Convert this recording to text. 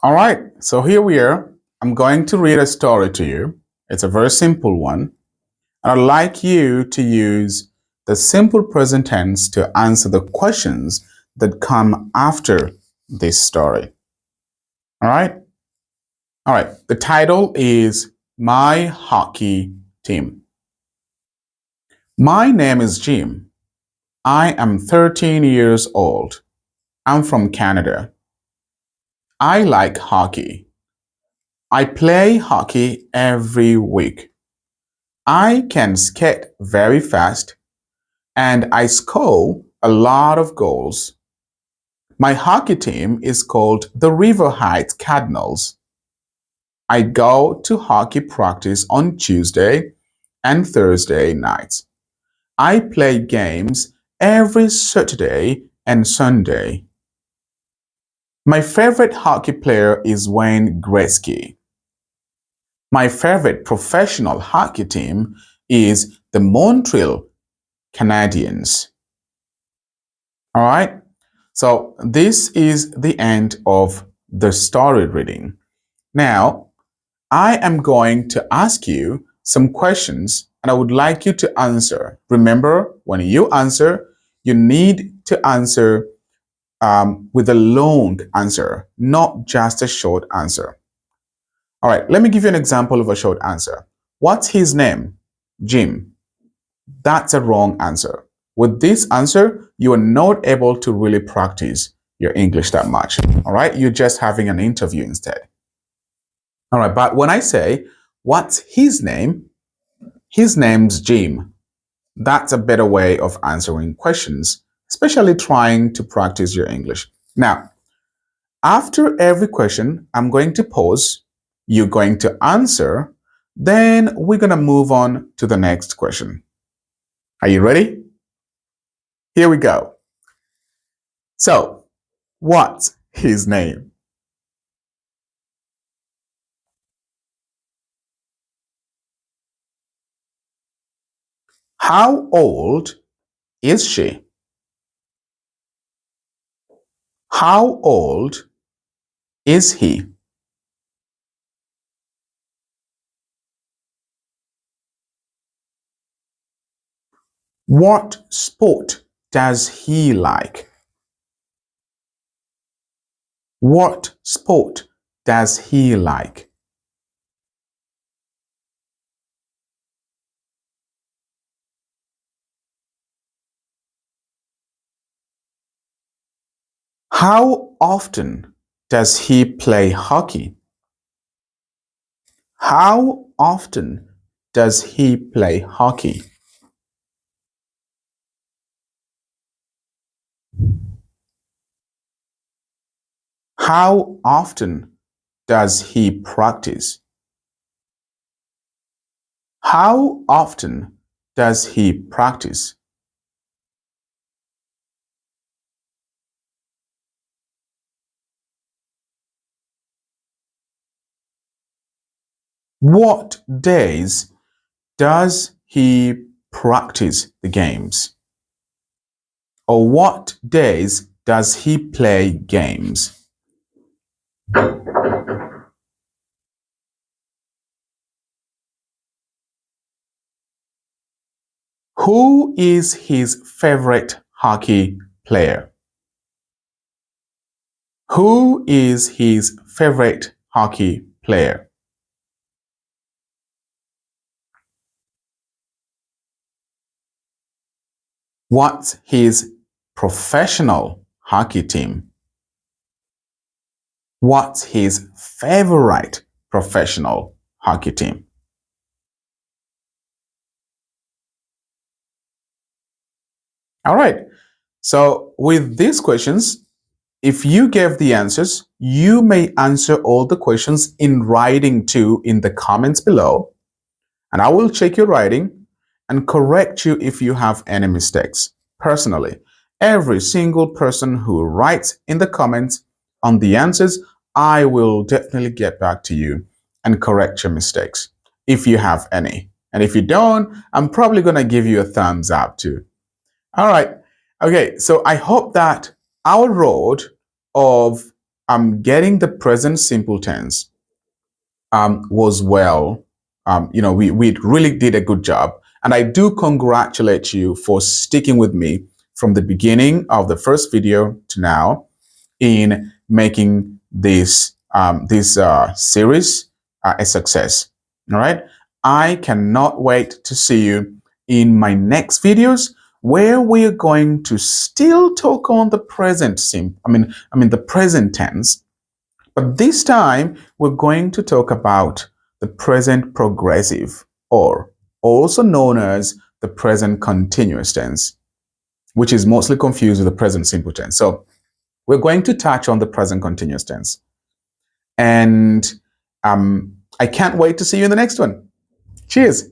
All right, so here we are. I'm going to read a story to you. It's a very simple one. And I'd like you to use the simple present tense to answer the questions that come after this story. All right? All right, the title is My Hockey Team. My name is Jim. I am 13 years old. I'm from Canada. I like hockey. I play hockey every week. I can skate very fast and I score a lot of goals. My hockey team is called the River Heights Cardinals. I go to hockey practice on Tuesday and Thursday nights. I play games every Saturday and Sunday. My favorite hockey player is Wayne Gretzky. My favorite professional hockey team is the Montreal Canadiens. All right. So this is the end of the story reading. Now, I am going to ask you some questions and I would like you to answer. Remember, when you answer, you need to answer with a long answer, not just a short answer. All right, let me give you an example of a short answer. What's his name? Jim. That's a wrong answer. With this answer, you are not able to really practice your English that much. All right, you're just having an interview instead. All right, but when I say, what's his name? His name's Jim. That's a better way of answering questions, especially trying to practice your English. Now, after every question, I'm going to pause. You're going to answer. Then we're going to move on to the next question. Are you ready? Here we go. So, what's his name? How old is she? How old is he? What sport does he like? What sport does he like? How often does he play hockey? How often does he play hockey? How often does he practice? How often does he practice? What days does he practice the games? Or what days does he play games? Who is his favorite hockey player? Who is his favorite hockey player? What's his professional hockey team? What's his favorite professional hockey team? All right. So with these questions, if you gave the answers, you may answer all the questions in writing too in the comments below. And I will check your writing and correct you if you have any mistakes. Personally, every single person who writes in the comments on the answers, I will definitely get back to you and correct your mistakes if you have any. And if you don't, I'm probably going to give you a thumbs up too. All right. Okay. So I hope that our road of getting the present simple tense was well. We really did a good job. And I do congratulate you for sticking with me from the beginning of the first video to now in making this series a success. All right. I cannot wait to see you in my next videos where we are going to still talk on the present the present tense. But this time, we're going to talk about the present progressive, or also known as the present continuous tense, which is mostly confused with the present simple tense. So we're going to touch on the present continuous tense. And I can't wait to see you in the next one. Cheers.